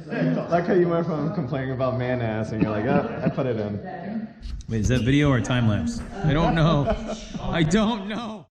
Like how you went from complaining about man ass and you're like, oh, I put it in. Wait, is that video or time lapse? I don't know. I don't know.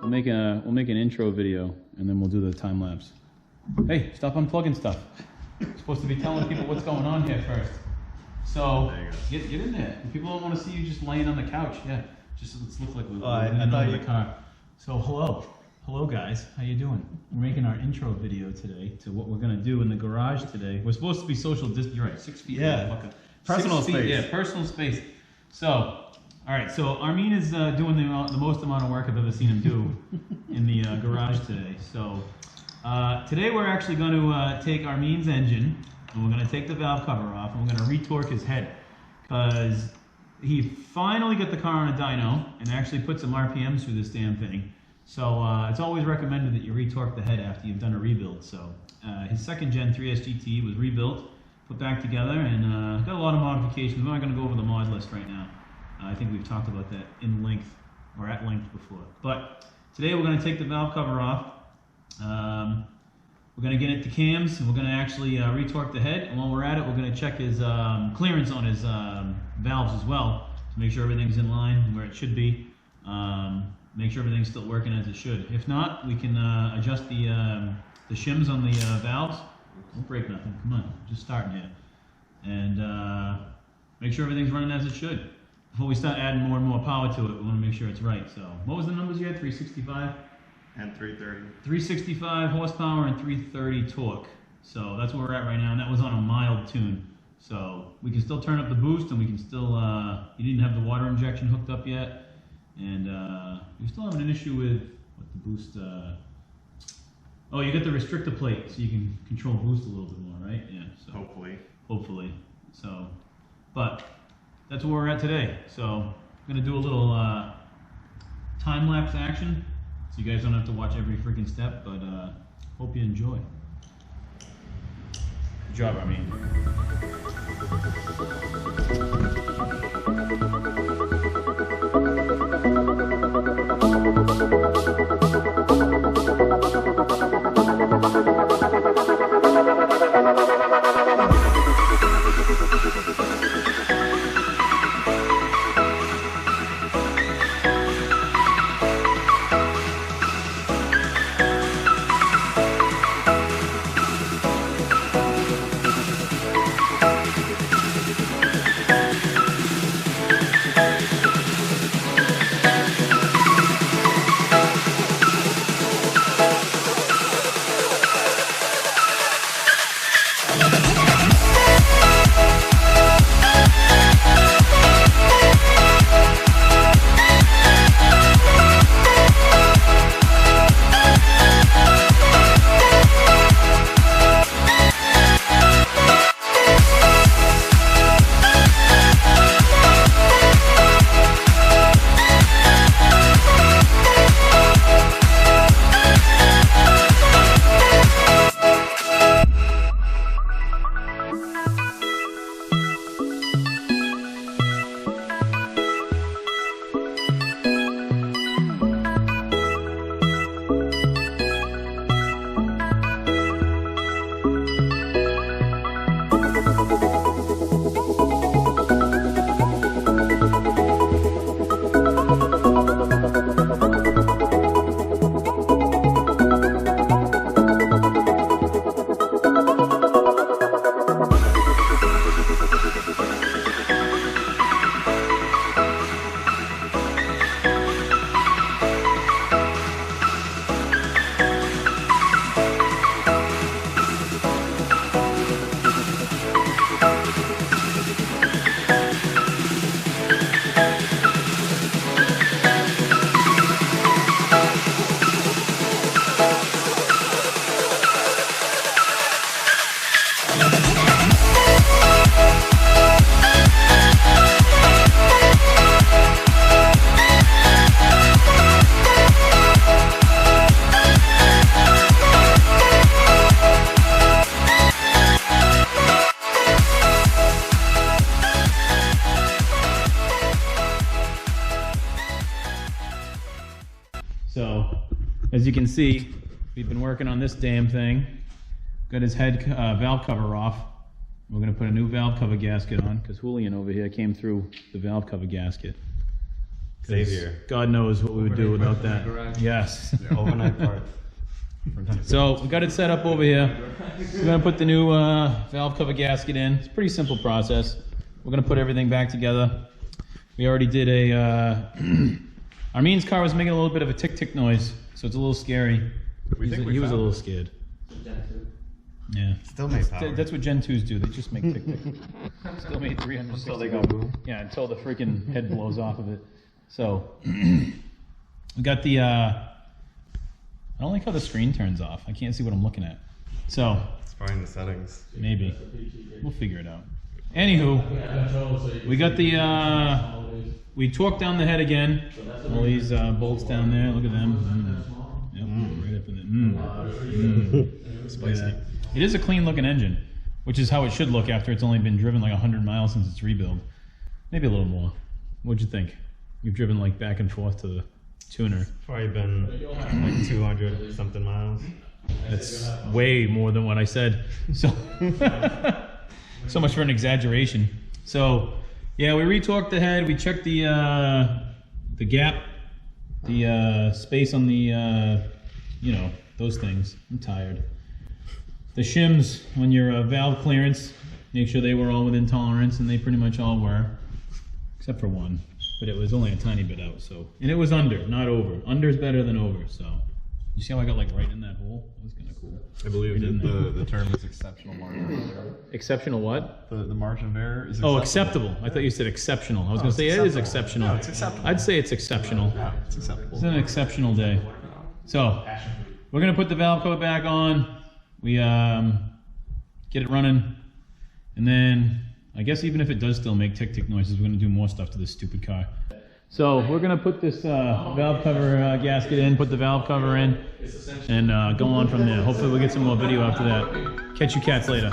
We'll make an intro video and then we'll do the time lapse. Hey, stop unplugging stuff. You're supposed to be telling people what's going on here first. So get in there. People don't want to see you just laying on the couch. Yeah, just let's look like we're in the car. So hello guys, how you doing? We're making our intro video today to what we're gonna do in the garage today. We're supposed to be social distance. You're right, 6 feet. Yeah, personal space. Yeah, personal space. So, all right. So Armin is doing the most amount of work I've ever seen him do in the garage today. So today we're actually going to take Armin's engine and we're going to take the valve cover off and we're going to retorque his head because he finally got the car on a dyno and actually put some RPMs through this damn thing. So it's always recommended that you retorque the head after you've done a rebuild. So his second gen 3S GT was rebuilt, put back together, and got a lot of modifications. We're not going to go over the mod list right now. I think we've talked about that in length or at length before. But today we're going to take the valve cover off. We're going to get it to cams and we're going to actually retorque the head. And while we're at it, we're going to check his clearance on his valves as well to make sure everything's in line where it should be. Make sure everything's still working as it should. If not, we can adjust the shims on the valves. Don't break nothing. Come on, just starting here. And make sure everything's running as it should. Before we start adding more and more power to it, we want to make sure it's right. So, what was the numbers you had? 365? And 330. 365 horsepower and 330 torque. So that's where we're at right now, and that was on a mild tune. So we can still turn up the boost, and we can still, you didn't have the water injection hooked up yet. And we're still having an issue with what the boost, oh, you got the restrictor plate, so you can control boost a little bit more, right? Yeah. So Hopefully. So, but that's where we're at today. So I'm gonna do a little time-lapse action, so you guys don't have to watch every freaking step, but hope you enjoy. Good job, Armin. as you can see, we've been working on this damn thing. Got his head valve cover off. We're going to put a new valve cover gasket on because Julian over here came through the valve cover gasket. Savior. God knows what we would do without that. Yes. Overnight part. So we got it set up over here. We're going to put the new valve cover gasket in. It's a pretty simple process. We're going to put everything back together. We already did a... Armin's car was making a little bit of a tick-tick noise, so it's a little scary. He was a little scared. Yeah. Still makes power. That's what Gen 2s do. They just make tick-tick. Still made 360. Until they go boom. Yeah, until the freaking head blows off of it. So, we got the... I don't like how the screen turns off. I can't see what I'm looking at. So... It's probably in the settings. Maybe. We'll figure it out. Anywho, we got the... we torqued down the head again. All these bolts down there. Look at them. Yep, right up in there. Spicy. It is a clean looking engine, which is how it should look after it's only been driven like 100 miles since its rebuild. Maybe a little more. What'd you think? You've driven like back and forth to the tuner. Probably been like 200 something miles. That's way more than what I said. So, so much for an exaggeration. So, yeah, we retorqued the head. We checked the gap, the space on the, you know, those things. I'm tired. The shims on your valve clearance, make sure they were all within tolerance, and they pretty much all were, except for one. But it was only a tiny bit out, so. And it was under, not over. Under is better than over, so. You see how I got like right in that hole? That was kind of cool. I believe the term is exceptional margin of error. Exceptional what? The margin of error is acceptable. Oh, acceptable. I thought you said exceptional. I was going to say it is exceptional. No, it's acceptable. I'd say it's exceptional. Yeah, it's acceptable. It's an exceptional day. So, we're going to put the valve cover back on. We get it running. And then, I guess even if it does still make tick-tick noises, we're going to do more stuff to this stupid car. So, we're going to put this valve cover gasket in, put the valve cover in, and go on from there. Hopefully we'll get some more video after that. Catch you cats later.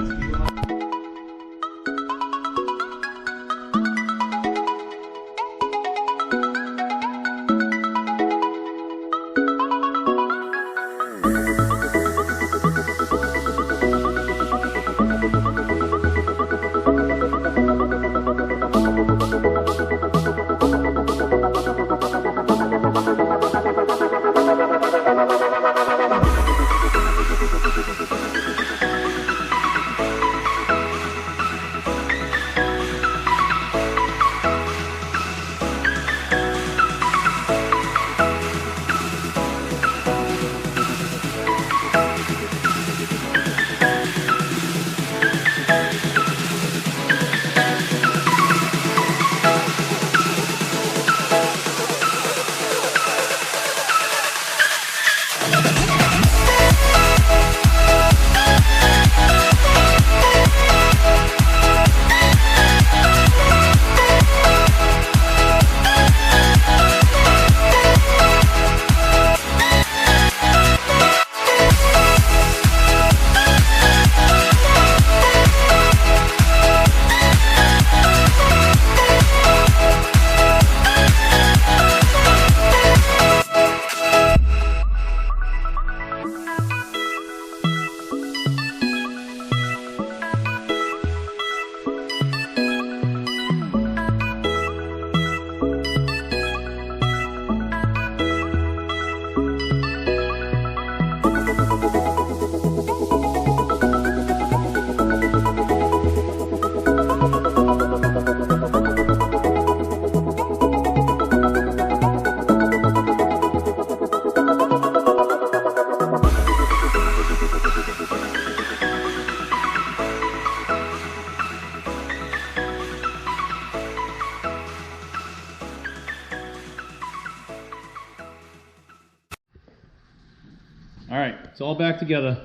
All right, it's all back together.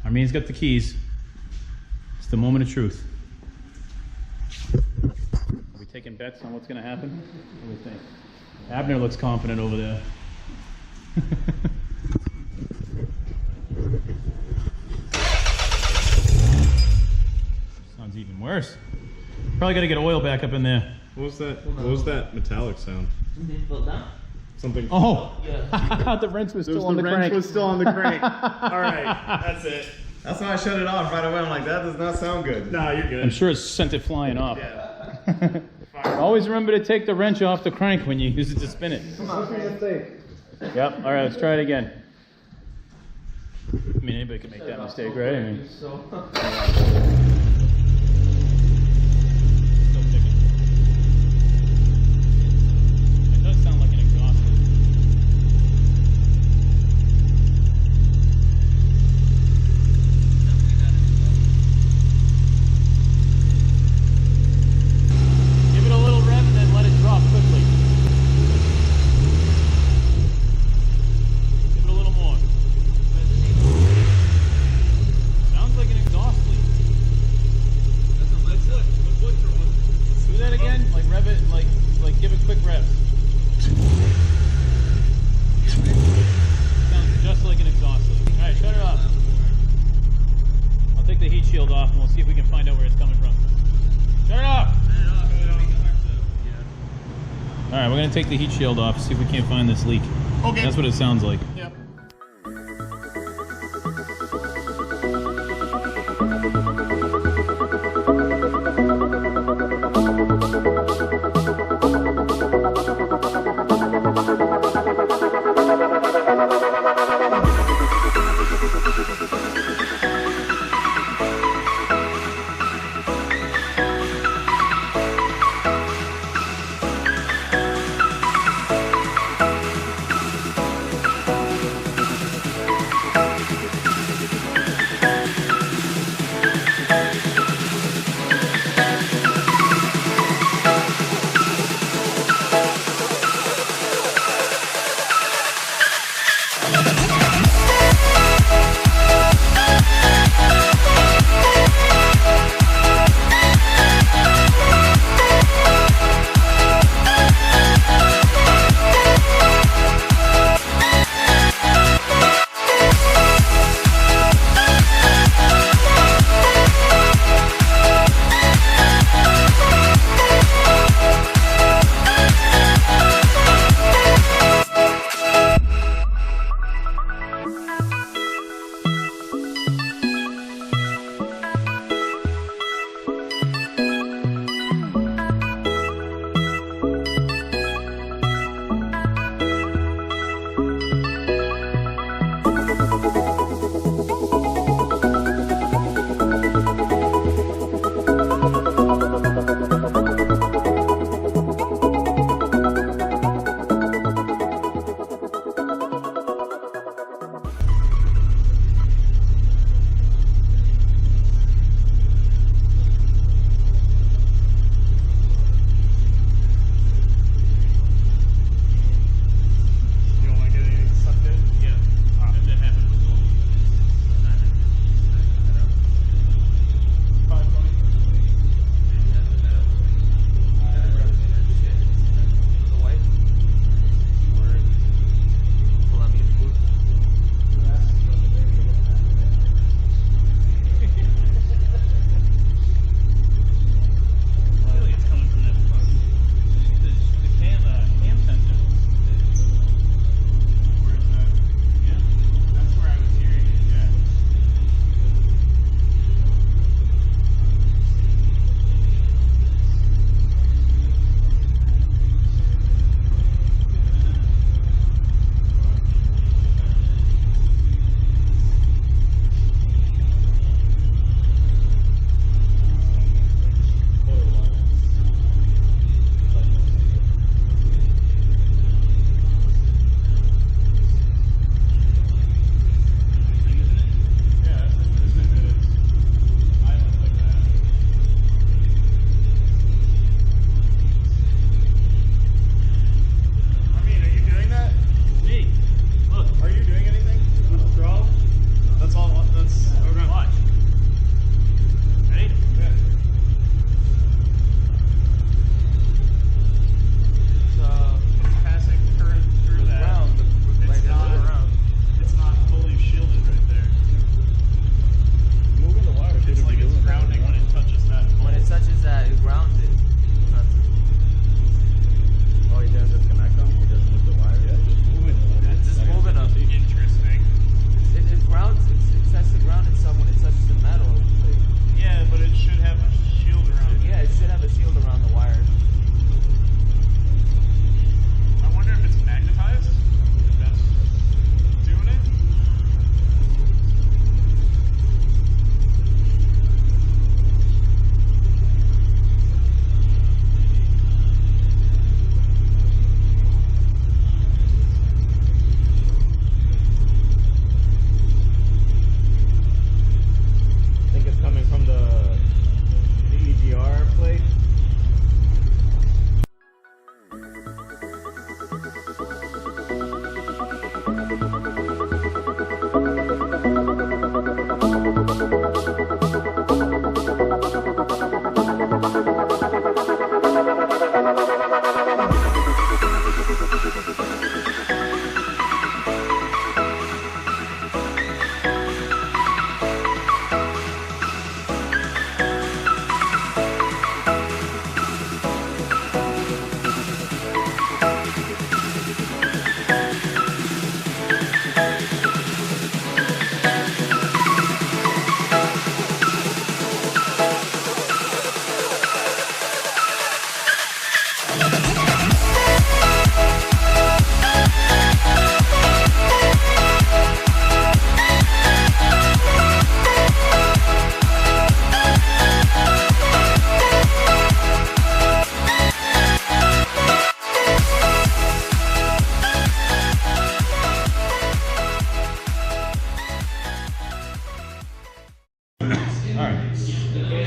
Armin's got the keys. It's the moment of truth. Are we taking bets on what's going to happen? What do we think? Abner looks confident over there. Sounds even worse. Probably got to get oil back up in there. What was that? What was that metallic sound? Something. Oh, I thought the wrench was still on the wrench crank. was still on the crank. All right, that's it. That's why I shut it off right away. I'm like, that does not sound good. No, you're good. I'm sure it sent it flying off. Yeah. Always remember to take the wrench off the crank when you use it to spin it. Come on, mistake. Yep. All right, let's try it again. I mean, anybody can make that mistake, right? I mean, still ticking. It does sound like an exhaust. Give it a little rev and then let it drop quickly. Give it a little more. Sounds like an exhaust leak. Do that again, like rev it and like give it quick revs. Sounds just like an exhaust leak. Alright, shut it off. I'll take the heat shield off and we'll see if we can find out where it's coming from. Shut it off! Alright, we're gonna take the heat shield off, see if we can't find this leak. Okay. That's what it sounds like. Yep.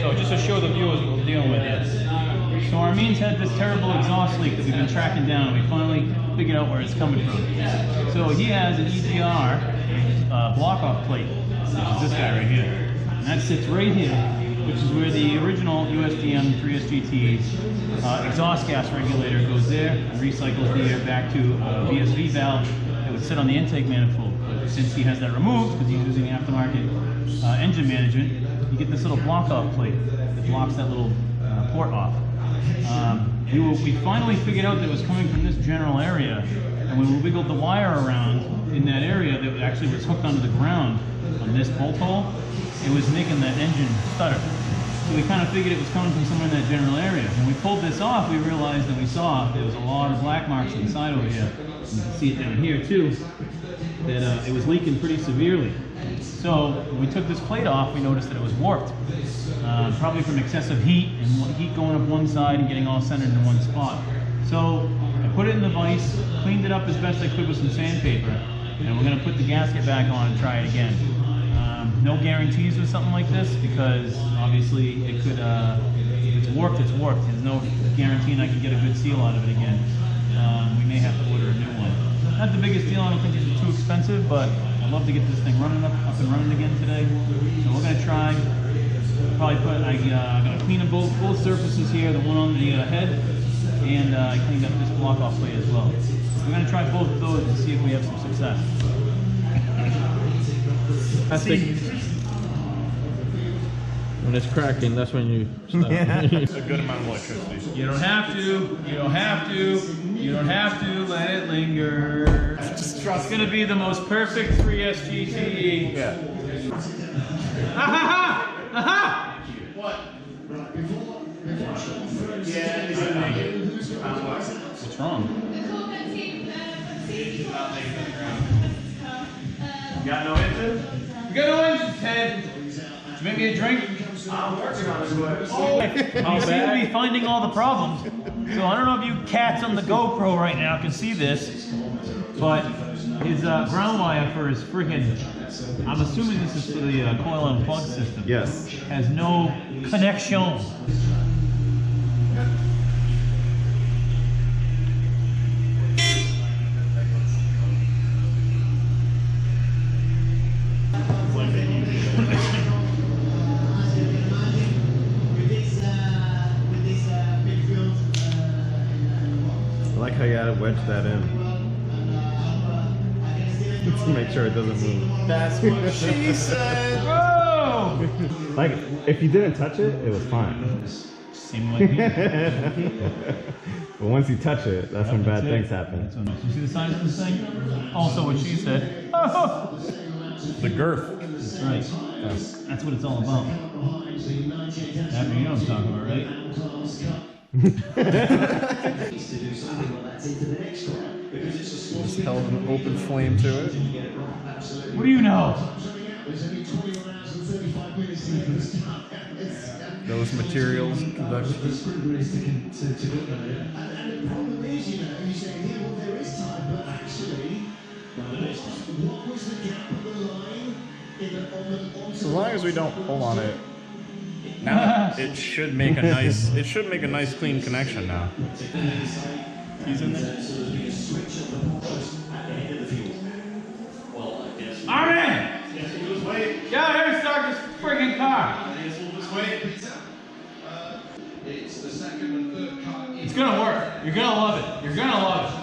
So just to show the viewers what we're dealing with here. So Armin's had this terrible exhaust leak that we've been tracking down. We finally figured out where it's coming from. So he has an EGR block-off plate, which is this guy right here. And that sits right here, which is where the original USDM 3SGT's exhaust gas regulator goes there and recycles the air back to a VSV valve that would sit on the intake manifold. But since he has that removed, because he's using aftermarket engine management, you get this little block-off plate that blocks that little port off. We finally figured out that it was coming from this general area, and when we wiggled the wire around in that area that actually was hooked onto the ground on this bolt hole, it was making that engine stutter. So we kind of figured it was coming from somewhere in that general area. When we pulled this off, we realized and we saw there was a lot of black marks inside over here. And you can see it down here too, that it was leaking pretty severely. So when we took this plate off, we noticed that it was warped. Probably from excessive heat and heat going up one side and getting all centered in one spot. So I put it in the vise, cleaned it up as best I could with some sandpaper, and we're going to put the gasket back on and try it again. No guarantees with something like this because obviously it could, if it's warped, it's warped. There's no guaranteeing I can get a good seal out of it again. We may have to order a new one. Not the biggest deal, I don't think these are too expensive, but I'd love to get this thing running up and running again today. So we're going to try. Probably put, I'm going to clean up both surfaces here, the one on the head, and I cleaned up this block-off plate as well. We're going to try both of those and see if we have some success. I think when it's cracking, that's when you stop. It's a good amount of electricity. You don't have to, you don't have to, you don't have to let it linger. Just trust It's going to be the most perfect 3SGT. Yeah. Aha! Aha! What? What's wrong? You got no engine? You got no engine, Ted. Did you make me a drink? I'm working on it, but... Oh, you seem to be finding all the problems. So I don't know if you cats on the GoPro right now can see this, but his ground wire for his freaking, I'm assuming this is for the coil and plug system. Yes. Has no connection. I like how you had to wedge that in. To make sure it doesn't move. That's what she said! Whoa! Like, if you didn't touch it, it was fine. Seem like me. But once you touch it, that's when bad things happen. That's what, you see the size of this thing? Also what she said. The girth. That's right. That's what it's all about. After you know what I'm talking about, right? Just held an open flame to it. What do you know? Those materials conduct. As long as we don't pull on it, now it should make a nice. It should make a nice clean connection now. He's in there. Armin! Get out here and start this friggin' car! It's gonna work. You're gonna love it. You're gonna love it.